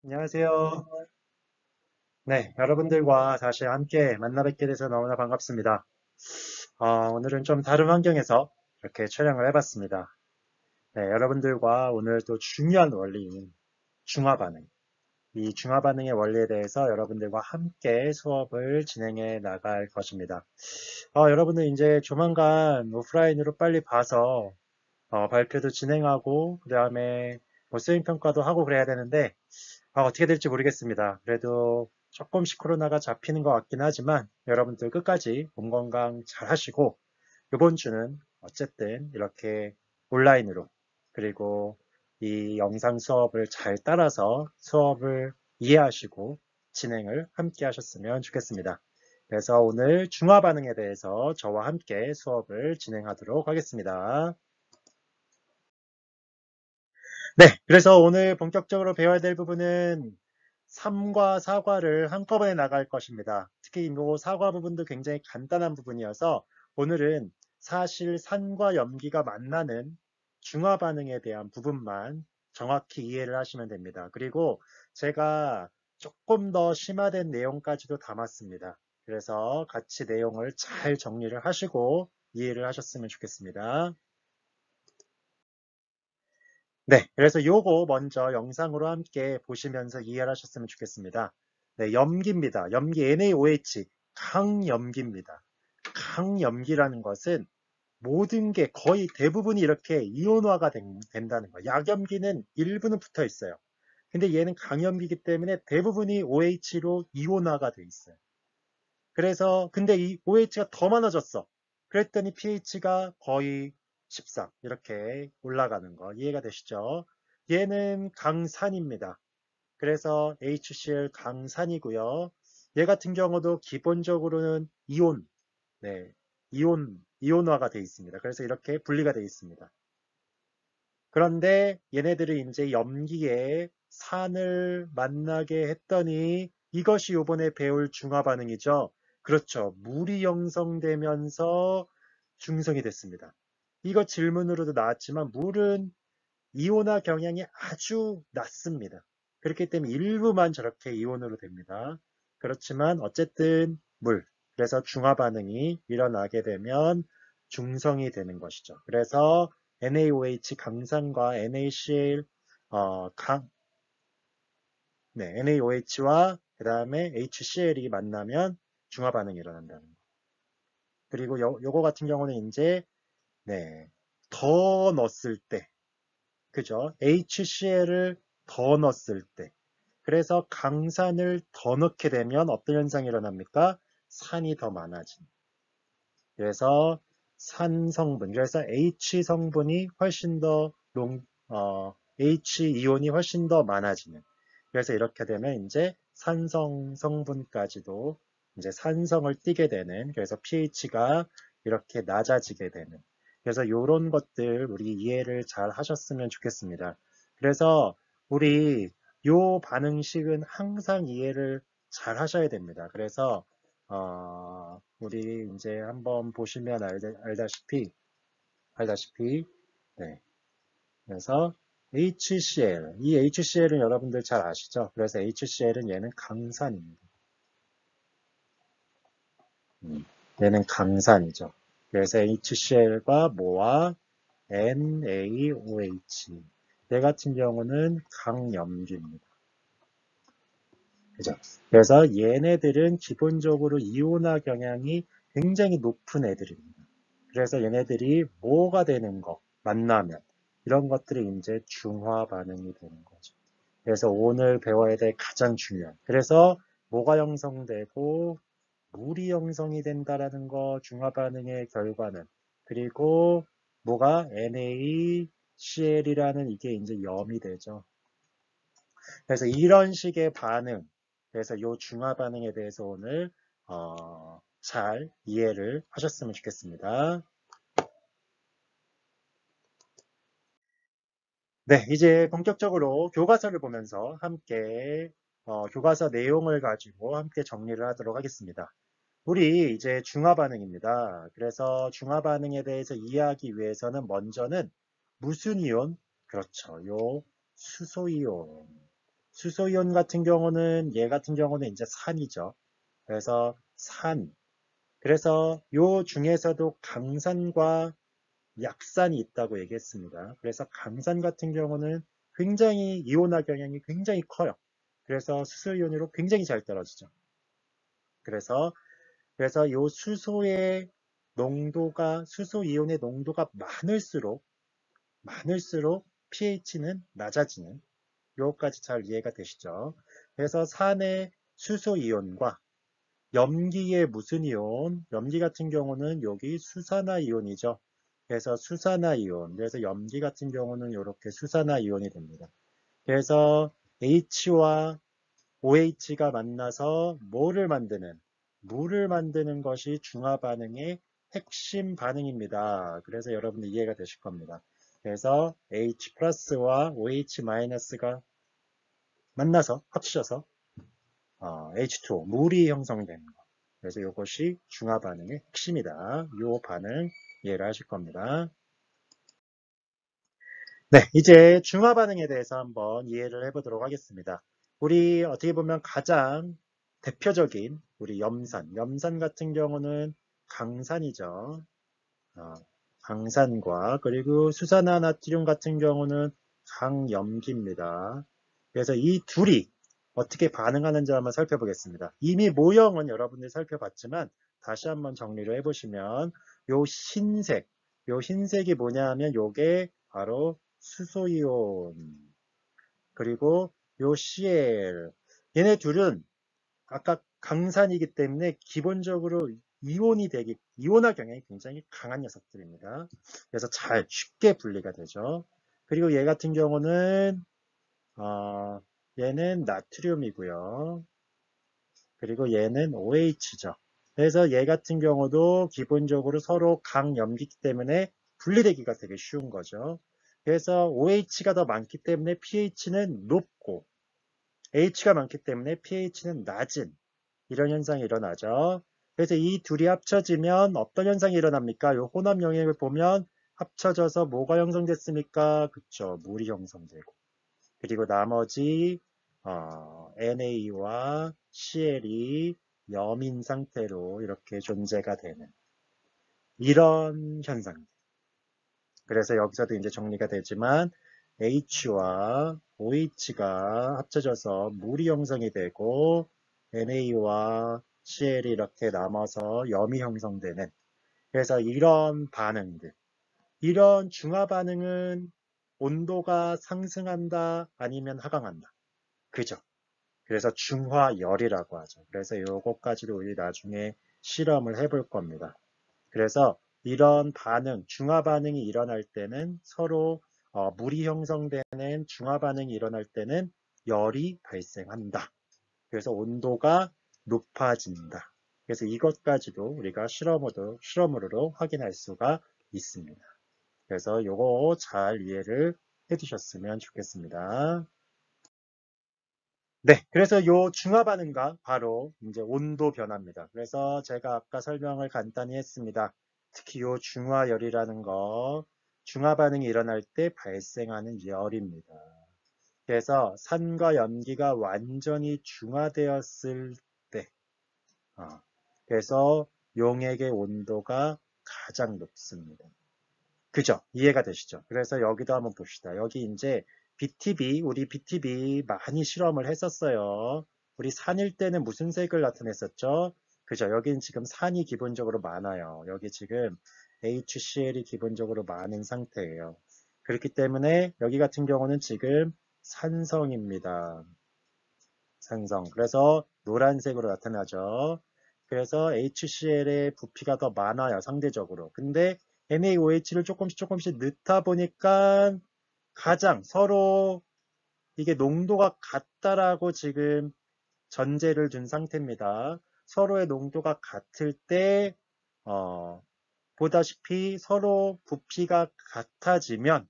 안녕하세요. 네, 여러분들과 다시 함께 만나 뵙게 돼서 너무나 반갑습니다. 오늘은 좀 다른 환경에서 이렇게 촬영을 해봤습니다. 네, 여러분들과 오늘 또 중요한 원리인 중화 반응, 이 중화 반응의 원리에 대해서 여러분들과 함께 수업을 진행해 나갈 것입니다. 여러분들 이제 조만간 오프라인으로 빨리 봐서 발표도 진행하고 그 다음에 뭐 수행평가도 하고 그래야 되는데 어떻게 될지 모르겠습니다. 그래도 조금씩 코로나가 잡히는 것 같긴 하지만 여러분들 끝까지 몸 건강 잘 하시고 이번 주는 어쨌든 이렇게 온라인으로 그리고 이 영상 수업을 잘 따라서 수업을 이해하시고 진행을 함께 하셨으면 좋겠습니다. 그래서 오늘 중화 반응에 대해서 저와 함께 수업을 진행하도록 하겠습니다. 네, 그래서 오늘 본격적으로 배워야 될 부분은 3과 4과를 한꺼번에 나갈 것입니다. 특히 이 사과 부분도 굉장히 간단한 부분이어서 오늘은 사실 산과 염기가 만나는 중화 반응에 대한 부분만 정확히 이해를 하시면 됩니다. 그리고 제가 조금 더 심화된 내용까지도 담았습니다. 그래서 같이 내용을 잘 정리를 하시고 이해를 하셨으면 좋겠습니다. 네, 그래서 요거 먼저 영상으로 함께 보시면서 이해를 하셨으면 좋겠습니다. 네, 염기입니다. 염기 NaOH, 강염기입니다. 강염기라는 것은 모든 게 거의 대부분이 이렇게 이온화가 된다는 거예요. 약염기는 일부는 붙어 있어요. 근데 얘는 강염기이기 때문에 대부분이 OH로 이온화가 돼 있어요. 그래서 근데 이 OH가 더 많아졌어. 그랬더니 pH가 거의 13 이렇게 올라가는 거 이해가 되시죠? 얘는 강산입니다. 그래서 HCl 강산이고요. 얘 같은 경우도 기본적으로는 이온, 네, 이온화가 되어 있습니다. 그래서 이렇게 분리가 되어 있습니다. 그런데 얘네들이 이제 염기에 산을 만나게 했더니 이것이 요번에 배울 중화 반응이죠. 그렇죠. 물이 형성되면서 중성이 됐습니다. 이거 질문으로도 나왔지만 물은 이온화 경향이 아주 낮습니다. 그렇기 때문에 일부만 저렇게 이온으로 됩니다. 그렇지만 어쨌든 물, 그래서 중화 반응이 일어나게 되면 중성이 되는 것이죠. 그래서 NaOH 강산과 NaCl 네, NaOH와 그 다음에 HCl이 만나면 중화 반응이 일어난다는 거. 그리고 요거 같은 경우는 이제 네, 더 넣었을 때 그죠? HCl을 더 넣었을 때. 그래서 강산을 더 넣게 되면 어떤 현상이 일어납니까? 산이 더 많아진. 그래서 산 성분, 그래서 H 성분이 훨씬 더 H 이온이 훨씬 더 많아지는. 그래서 이렇게 되면 이제 산성 성분까지도 이제 산성을 띠게 되는, 그래서 pH가 이렇게 낮아지게 되는. 그래서 이런 것들 우리 이해를 잘 하셨으면 좋겠습니다. 그래서 우리 요 반응식은 항상 이해를 잘 하셔야 됩니다. 그래서 우리 이제 한번 보시면 알다시피, 네. 그래서 HCl, 이 HCl은 여러분들 잘 아시죠? 그래서 HCl은 얘는 강산입니다. 얘는 강산이죠. 그래서 HCl과 뭐와 NaOH. 얘 같은 경우는 강염기입니다. 그죠? 그래서 얘네들은 기본적으로 이온화 경향이 굉장히 높은 애들입니다. 그래서 얘네들이 뭐가 되는 거, 만나면 이런 것들이 이제 중화 반응이 되는 거죠. 그래서 오늘 배워야 될 가장 중요한. 그래서 뭐가 형성되고 물이 형성이 된다라는 거, 중화 반응의 결과는. 그리고 뭐가 NaCl이라는 이게 이제 염이 되죠. 그래서 이런 식의 반응, 그래서 이 중화 반응에 대해서 오늘 잘 이해를 하셨으면 좋겠습니다. 네, 이제 본격적으로 교과서를 보면서 함께 교과서 내용을 가지고 함께 정리를 하도록 하겠습니다. 우리 이제 중화 반응입니다. 그래서 중화 반응에 대해서 이해하기 위해서는 먼저는 무슨 이온? 그렇죠. 요 수소 이온. 수소이온 같은 경우는 얘 같은 경우는 이제 산이죠. 그래서 산. 그래서 요 중에서도 강산과 약산이 있다고 얘기했습니다. 그래서 강산 같은 경우는 굉장히 이온화 경향이 굉장히 커요. 그래서 수소이온으로 굉장히 잘 떨어지죠. 그래서 요 수소의 농도가 수소이온의 농도가 많을수록 pH는 낮아지는 요까지 잘 이해가 되시죠? 그래서 산의 수소이온과 염기의 무슨 이온? 염기 같은 경우는 여기 수산화이온이죠. 그래서 수산화이온. 그래서 염기 같은 경우는 이렇게 수산화이온이 됩니다. 그래서 H와 OH가 만나서 뭐를 만드는? 물을 만드는 것이 중화반응의 핵심 반응입니다. 그래서 여러분들 이해가 되실 겁니다. 그래서 H 플러스와 OH 마이너스가 만나서 합쳐져서 H2O, 물이 형성되는 거. 그래서 이것이 중화 반응의 핵심이다. 이 반응 이해를 하실 겁니다. 네, 이제 중화 반응에 대해서 한번 이해를 해보도록 하겠습니다. 우리 어떻게 보면 가장 대표적인 우리 염산 같은 경우는 강산이죠. 강산과 그리고 수산화 나트륨 같은 경우는 강염기입니다. 그래서 이 둘이 어떻게 반응하는지 한번 살펴보겠습니다. 이미 모형은 여러분들이 살펴봤지만 다시 한번 정리를 해보시면 요 흰색이 뭐냐 하면 요게 바로 수소이온 그리고 요 CL 얘네 둘은 아까 강산이기 때문에 기본적으로 이온화 경향이 굉장히 강한 녀석들입니다. 그래서 잘 쉽게 분리가 되죠. 그리고 얘 같은 경우는 얘는 나트륨이고요. 그리고 얘는 OH죠. 그래서 얘 같은 경우도 기본적으로 서로 강염기이기 때문에 분리되기가 되게 쉬운 거죠. 그래서 OH가 더 많기 때문에 pH는 높고 H가 많기 때문에 pH는 낮은 이런 현상이 일어나죠. 그래서 이 둘이 합쳐지면 어떤 현상이 일어납니까? 이 혼합 영역을 보면 합쳐져서 뭐가 형성됐습니까? 그쵸, 물이 형성되고 그리고 나머지 NA와 CL이 염인 상태로 이렇게 존재가 되는 이런 현상. 그래서 여기서도 이제 정리가 되지만 H와 OH가 합쳐져서 물이 형성이 되고 NA와 CL이 이렇게 남아서 염이 형성되는 그래서 이런 반응들 이런 중화 반응은 온도가 상승한다 아니면 하강한다. 그죠? 그래서 중화열이라고 하죠. 그래서 요것까지도 우리 나중에 실험을 해볼 겁니다. 그래서 이런 중화 반응이 일어날 때는 서로 물이 형성되는 중화 반응이 일어날 때는 열이 발생한다. 그래서 온도가 높아진다. 그래서 이것까지도 우리가 실험으로 확인할 수가 있습니다. 그래서 요거 잘 이해를 해두셨으면 좋겠습니다. 네, 그래서 요 중화 반응과 바로 이제 온도 변화입니다. 그래서 제가 아까 설명을 간단히 했습니다. 특히 요 중화열이라는 거, 중화 반응이 일어날 때 발생하는 열입니다. 그래서 산과 염기가 완전히 중화되었을 때, 그래서 용액의 온도가 가장 높습니다. 그죠? 이해가 되시죠? 그래서 여기도 한번 봅시다. 여기 이제 우리 BTB 많이 실험을 했었어요. 우리 산일 때는 무슨 색을 나타냈었죠? 그죠? 여기는 지금 산이 기본적으로 많아요. 여기 지금 HCl이 기본적으로 많은 상태예요. 그렇기 때문에 여기 같은 경우는 지금 산성입니다. 산성. 그래서 노란색으로 나타나죠. 그래서 HCl의 부피가 더 많아요. 상대적으로. 근데 NaOH를 조금씩 넣다 보니까 가장 서로 이게 농도가 같다라고 지금 전제를 둔 상태입니다. 서로의 농도가 같을 때 보다시피 서로 부피가 같아지면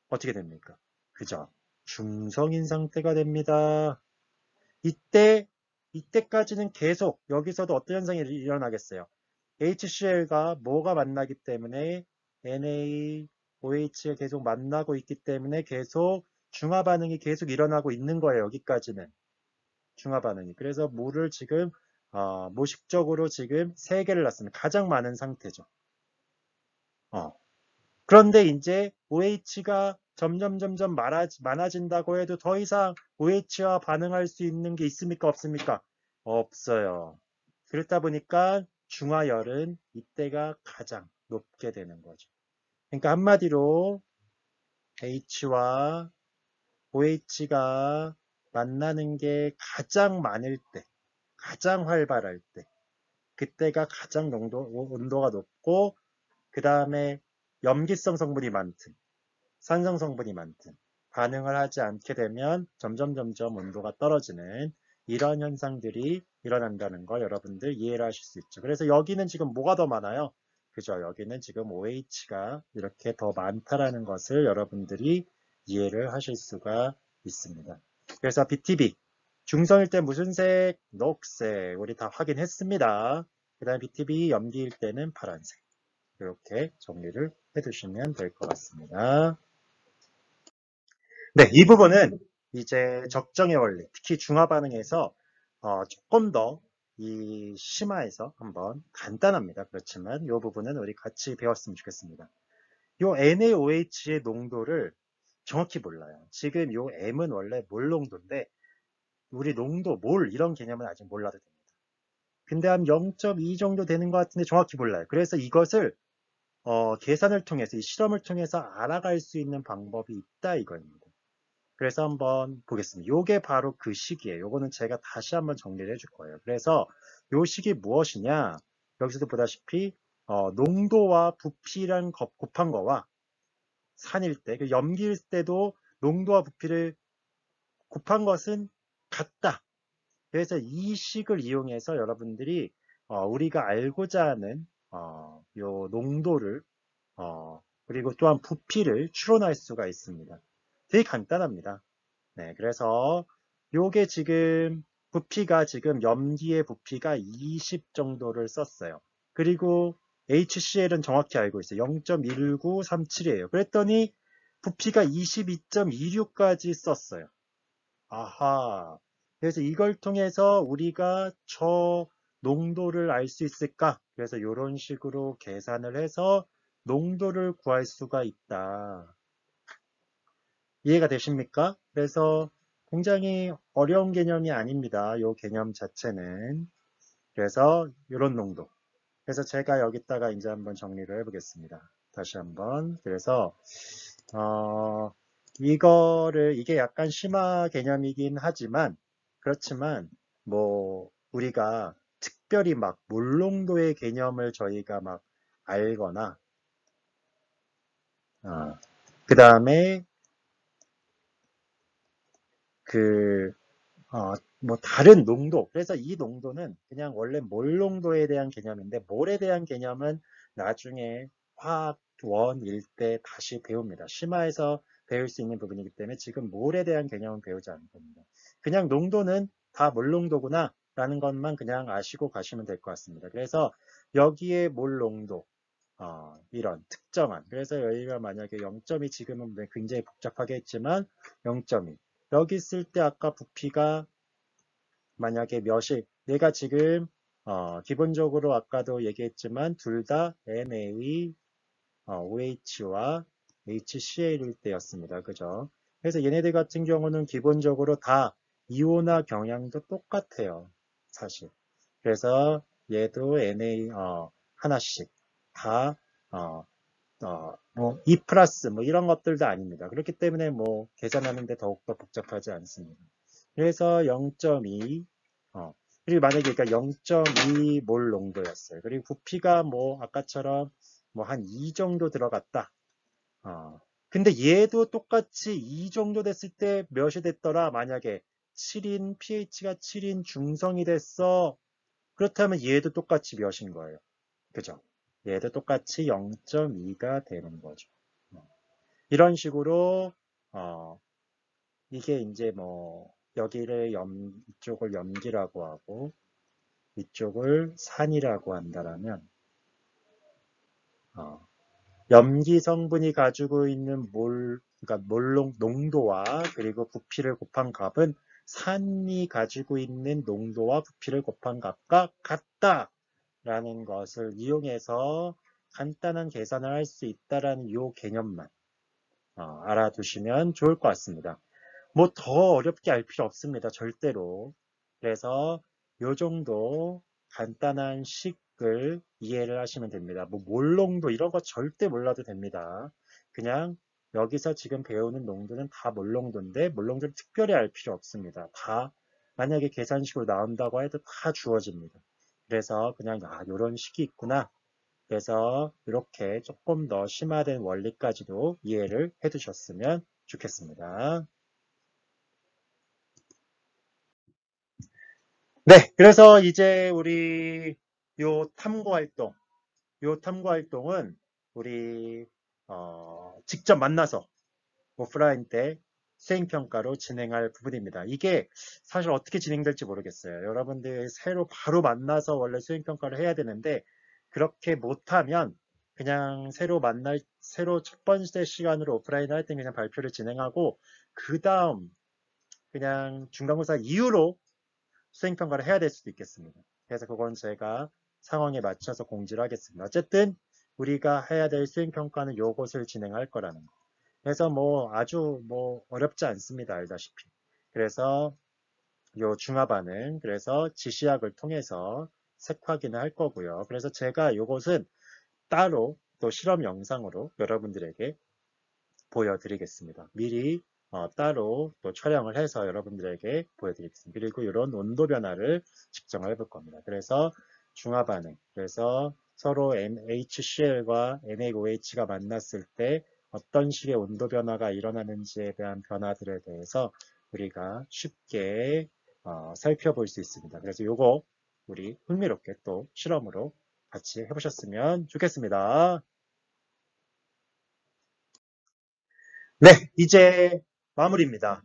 어떻게 됩니까? 그죠? 중성인 상태가 됩니다. 이때까지는 계속 여기서도 어떤 현상이 일어나겠어요? HCl과 뭐가 만나기 때문에 NaOH가 계속 만나고 있기 때문에 계속 중화 반응이 계속 일어나고 있는 거예요. 여기까지는 중화 반응이. 그래서 물을 지금 무식적으로 지금 3개를 놨습니다. 가장 많은 상태죠. 그런데 이제 OH가 점점 많아진다고 해도 더 이상 OH와 반응할 수 있는 게 있습니까? 없습니까? 없어요. 그렇다 보니까 중화열은 이때가 가장 높게 되는 거죠. 그러니까 한마디로 H와 OH가 만나는 게 가장 많을 때, 가장 활발할 때, 그때가 가장 온도가 높고, 그 다음에 염기성 성분이 많든, 산성 성분이 많든, 반응을 하지 않게 되면 점점 온도가 떨어지는 이런 현상들이 일어난다는 걸 여러분들 이해를 하실 수 있죠. 그래서 여기는 지금 뭐가 더 많아요? 그죠? 여기는 지금 OH가 이렇게 더 많다라는 것을 여러분들이 이해를 하실 수가 있습니다. 그래서 BTB, 중성일 때 무슨 색? 녹색. 우리 다 확인했습니다. 그 다음 BTB, 염기일 때는 파란색. 이렇게 정리를 해두시면 될 것 같습니다. 네, 이 부분은 이제 적정의 원리, 특히 중화 반응에서 조금 더 이 심화해서 한번 간단합니다. 그렇지만 이 부분은 우리 같이 배웠으면 좋겠습니다. 이 NaOH의 농도를 정확히 몰라요. 지금 이 M은 원래 몰 농도인데 우리 농도, 몰 이런 개념은 아직 몰라도 됩니다. 근데 한 0.2 정도 되는 것 같은데 정확히 몰라요. 그래서 이것을 계산을 통해서 이 실험을 통해서 알아갈 수 있는 방법이 있다 이거입니다. 그래서 한번 보겠습니다. 요게 바로 그 식이에요. 요거는 제가 다시 한번 정리를 해줄 거예요. 그래서 요 식이 무엇이냐? 여기서도 보다시피 농도와 부피란 곱한 거와 산일 때, 염기일 때도 농도와 부피를 곱한 것은 같다. 그래서 이 식을 이용해서 여러분들이 우리가 알고자 하는 요 농도를 그리고 또한 부피를 추론할 수가 있습니다. 되게 간단합니다. 네, 그래서 요게 지금 부피가 지금 염기의 부피가 20 정도를 썼어요. 그리고 HCl은 정확히 알고 있어요. 0.1937이에요. 그랬더니 부피가 22.26까지 썼어요. 아하. 그래서 이걸 통해서 우리가 저 농도를 알 수 있을까? 그래서 이런 식으로 계산을 해서 농도를 구할 수가 있다. 이해가 되십니까? 그래서 굉장히 어려운 개념이 아닙니다. 이 개념 자체는. 그래서 이런 농도. 그래서 제가 여기다가 이제 한번 정리를 해보겠습니다. 다시 한번. 그래서 이게 약간 심화 개념이긴 하지만 그렇지만 뭐 우리가 특별히 막 몰농도의 개념을 저희가 막 알거나 그 다음에 그 뭐 다른 농도. 그래서 이 농도는 그냥 원래 몰 농도에 대한 개념인데 몰에 대한 개념은 나중에 화학 원일 때 다시 배웁니다. 심화해서 배울 수 있는 부분이기 때문에 지금 몰에 대한 개념은 배우지 않을 겁니다. 그냥 농도는 다 몰 농도구나 라는 것만 그냥 아시고 가시면 될 것 같습니다. 그래서 여기에 몰 농도 이런 특정한 그래서 여기가 만약에 0.2 지금은 굉장히 복잡하게 했지만 0.2 여기 있을 때 아까 부피가 만약에 몇이 내가 지금 기본적으로 아까도 얘기했지만 둘 다 NaOH와 HCl일 때였습니다. 그죠? 그래서 얘네들 같은 경우는 기본적으로 다 이온화 경향도 똑같아요. 사실. 그래서 얘도 Na 하나씩 다 뭐, 2 플러스 뭐 이런 것들도 아닙니다. 그렇기 때문에 뭐 계산하는데 더욱더 복잡하지 않습니다. 그래서 0.2 그리고 만약에 그러니까 0.2 몰 농도였어요. 그리고 부피가 뭐 아까처럼 뭐 한 2 정도 들어갔다. 근데 얘도 똑같이 2 정도 됐을 때 몇이 됐더라. 만약에 7인 pH가 7인 중성이 됐어. 그렇다면 얘도 똑같이 몇인 거예요. 그죠? 얘도 똑같이 0.2가 되는 거죠. 이런 식으로 이게 이제 뭐 여기를 이쪽을 염기라고 하고 이쪽을 산이라고 한다라면 염기 성분이 가지고 있는 몰 그러니까 농도와 그리고 부피를 곱한 값은 산이 가지고 있는 농도와 부피를 곱한 값과 같다라는 것을 이용해서 간단한 계산을 할 수 있다라는 이 개념만 알아두시면 좋을 것 같습니다. 뭐 더 어렵게 알 필요 없습니다. 절대로. 그래서 요 정도 간단한 식을 이해를 하시면 됩니다. 뭐 몰농도 이런 거 절대 몰라도 됩니다. 그냥 여기서 지금 배우는 농도는 다 몰농도인데 몰농도를 특별히 알 필요 없습니다. 다 만약에 계산식으로 나온다고 해도 다 주어집니다. 그래서 그냥 요런 식이 있구나. 그래서 이렇게 조금 더 심화된 원리까지도 이해를 해 두셨으면 좋겠습니다. 네, 그래서 이제 우리 요 탐구 활동은 우리 직접 만나서 오프라인 때 수행평가로 진행할 부분입니다. 이게 사실 어떻게 진행될지 모르겠어요. 여러분들 새로 바로 만나서 원래 수행평가를 해야 되는데 그렇게 못하면 그냥 새로 첫 번째 시간으로 오프라인 할 때 그냥 발표를 진행하고 그 다음 그냥 중간고사 이후로 수행평가를 해야 될 수도 있겠습니다. 그래서 그건 제가 상황에 맞춰서 공지를 하겠습니다. 어쨌든 우리가 해야 될 수행평가는 요것을 진행할 거라는 거. 그래서 뭐 아주 뭐 어렵지 않습니다. 알다시피. 그래서 요 중화반응, 그래서 지시학을 통해서 색 확인을 할 거고요. 그래서 제가 요것은 따로 또 실험 영상으로 여러분들에게 보여드리겠습니다. 미리 따로 또 촬영을 해서 여러분들에게 보여드리겠습니다. 그리고 이런 온도 변화를 측정을 해볼 겁니다. 그래서 중화 반응, 그래서 서로 NaCl과 NaOH가 만났을 때 어떤 식의 온도 변화가 일어나는지에 대한 변화들에 대해서 우리가 쉽게 살펴볼 수 있습니다. 그래서 이거 우리 흥미롭게 또 실험으로 같이 해보셨으면 좋겠습니다. 네, 이제 마무리입니다.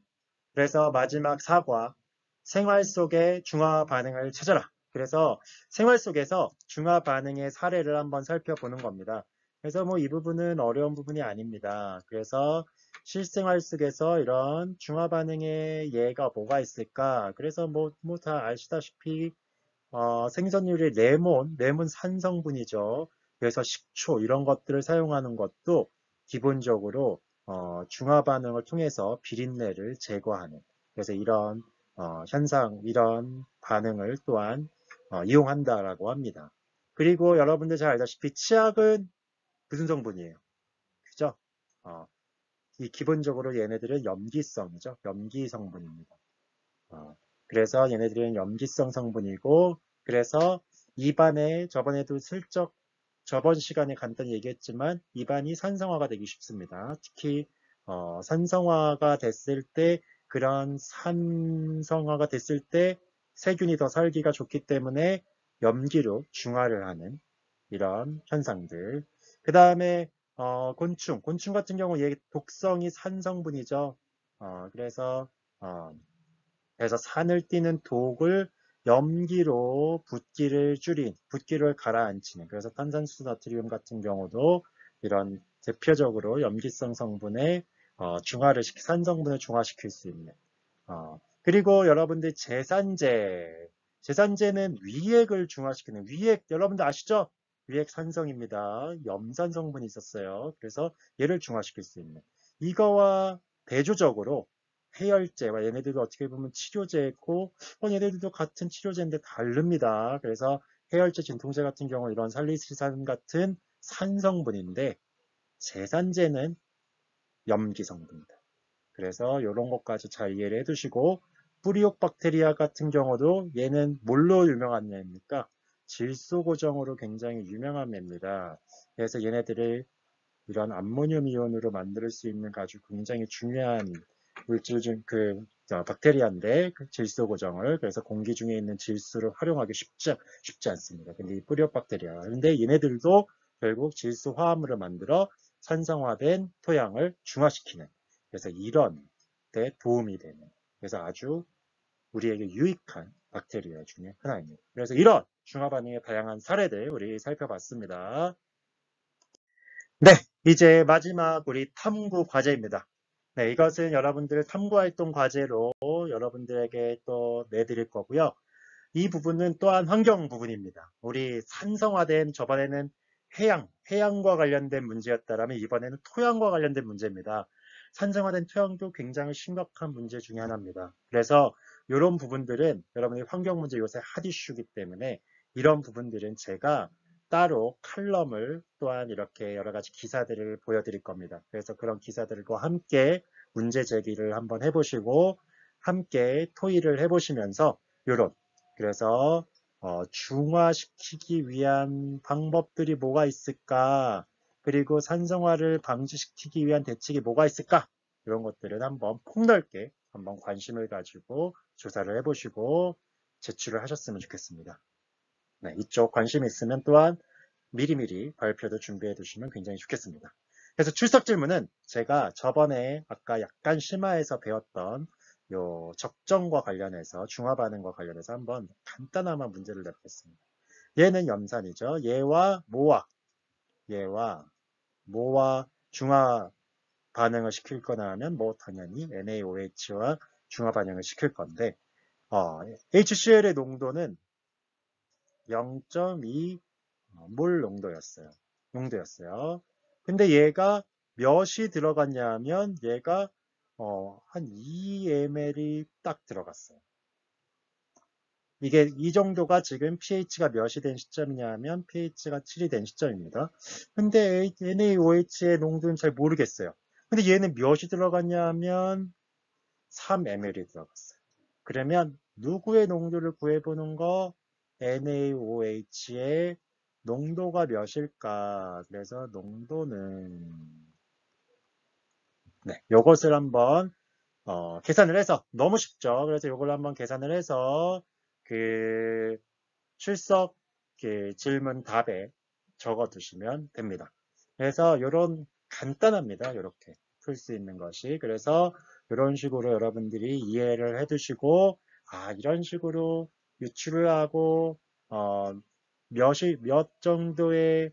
그래서 마지막 사과, 생활 속의 중화 반응을 찾아라. 그래서 생활 속에서 중화 반응의 사례를 한번 살펴보는 겁니다. 그래서 뭐 이 부분은 어려운 부분이 아닙니다. 그래서 실생활 속에서 이런 중화 반응의 예가 뭐가 있을까? 그래서 뭐 다 아시다시피 생선류의 레몬 산성분이죠. 그래서 식초 이런 것들을 사용하는 것도 기본적으로 중화 반응을 통해서 비린내를 제거하는 그래서 이런 이런 반응을 또한 이용한다라고 합니다. 그리고 여러분들 잘 알다시피 치약은 무슨 성분이에요? 그죠? 어, 이 기본적으로 얘네들은 염기성이죠. 염기 성분입니다. 어, 그래서 얘네들은 염기성 성분이고 그래서 입안에 저번에도 슬쩍 저번 시간에 간단히 얘기했지만 입안이 산성화가 되기 쉽습니다. 특히 산성화가 됐을 때 그런 산성화가 됐을 때 세균이 더 살기가 좋기 때문에 염기로 중화를 하는 이런 현상들. 그 다음에 곤충 같은 경우 얘 독성이 산성분이죠. 그래서 어, 산을 띠는 독을 염기로 붓기를 가라앉히는 그래서 탄산수 나트륨 같은 경우도 이런 대표적으로 염기성 성분의 산성분을 중화시킬 수 있는 그리고 여러분들 제산제는 위액을 중화시키는 위액 여러분들 아시죠? 위액 산성입니다. 염산 성분이 있었어요. 그래서 얘를 중화시킬 수 있는 이거와 대조적으로 해열제와 얘네들도 어떻게 보면 치료제고 얘네들도 같은 치료제인데 다릅니다. 그래서 해열제, 진통제 같은 경우 이런 살리시산 같은 산성분인데 제산제는 염기 성분입니다. 그래서 이런 것까지 잘 이해를 해두시고 뿌리옥 박테리아 같은 경우도 얘는 뭘로 유명한 애입니까? 질소 고정으로 굉장히 유명한 애입니다. 그래서 얘네들을 이런 암모늄 이온으로 만들 수 있는 아주 굉장히 중요한 물질 중 박테리아인데 그 질소 고정을 그래서 공기 중에 있는 질소를 활용하기 쉽지 않습니다. 근데 이 뿌리옥 박테리아 근데 얘네들도 결국 질소 화합물을 만들어 산성화된 토양을 중화시키는 그래서 이런 데 도움이 되는 그래서 아주 우리에게 유익한 박테리아 중에 하나입니다. 그래서 이런 중화 반응의 다양한 사례들 우리 살펴봤습니다. 네, 이제 마지막 우리 탐구 과제입니다. 네, 이것은 여러분들 탐구활동 과제로 여러분들에게 또 내드릴 거고요. 이 부분은 또한 환경 부분입니다. 우리 산성화된 저번에는 해양과 관련된 문제였다면 이번에는 토양과 관련된 문제입니다. 산성화된 토양도 굉장히 심각한 문제 중에 하나입니다. 그래서 이런 부분들은 여러분의 환경 문제 요새 핫 이슈이기 때문에 이런 부분들은 제가 따로 칼럼을 또한 이렇게 여러 가지 기사들을 보여드릴 겁니다. 그래서 그런 기사들과 함께 문제 제기를 한번 해보시고 함께 토의를 해보시면서 이런 그래서 중화시키기 위한 방법들이 뭐가 있을까? 그리고 산성화를 방지시키기 위한 대책이 뭐가 있을까? 이런 것들을 한번 폭넓게 한번 관심을 가지고 조사를 해보시고 제출을 하셨으면 좋겠습니다. 네, 이쪽 관심이 있으면 또한 미리미리 발표도 준비해 두시면 굉장히 좋겠습니다. 그래서 출석 질문은 제가 저번에 아까 약간 심화해서 배웠던 요 적정과 관련해서 중화 반응과 관련해서 한번 간단한 문제를 내보겠습니다. 얘는 염산이죠. 얘와 중화 반응을 시킬 거나 하면 뭐 당연히 NaOH와 중화 반응을 시킬 건데 HCl의 농도는 0.2 몰 농도였어요. 근데 얘가 몇이 들어갔냐면 얘가 한 2ml이 딱 들어갔어요. 이게 이 정도가 지금 pH가 몇이 된 시점이냐면 pH가 7이 된 시점입니다. 근데 NaOH의 농도는 잘 모르겠어요. 근데 얘는 몇이 들어갔냐면 3ml이 들어갔어요. 그러면 누구의 농도를 구해보는 거? NaOH의 농도가 몇일까? 그래서 농도는 네, 요것을 한번 계산을 해서 너무 쉽죠. 그래서 요걸 한번 계산을 해서 그 출석 질문 답에 적어 두시면 됩니다. 그래서 이런 간단합니다. 이렇게 풀 수 있는 것이. 그래서 이런 식으로 여러분들이 이해를 해 두시고 이런 식으로 유출을 하고 몇 정도의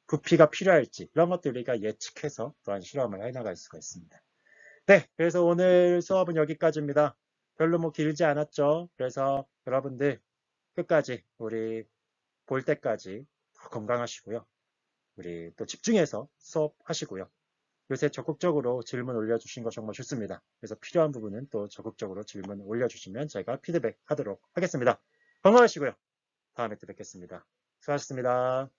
부피가 필요할지 이런 것들 우리가 예측해서 또한 실험을 해 나갈 수가 있습니다. 네, 그래서 오늘 수업은 여기까지입니다. 별로 뭐 길지 않았죠. 그래서 여러분들 끝까지 우리 볼 때까지 건강하시고요. 우리 또 집중해서 수업하시고요. 요새 적극적으로 질문 올려주신 거 정말 좋습니다. 그래서 필요한 부분은 또 적극적으로 질문 올려주시면 제가 피드백 하도록 하겠습니다. 건강하시고요. 다음에 또 뵙겠습니다. 수고하셨습니다.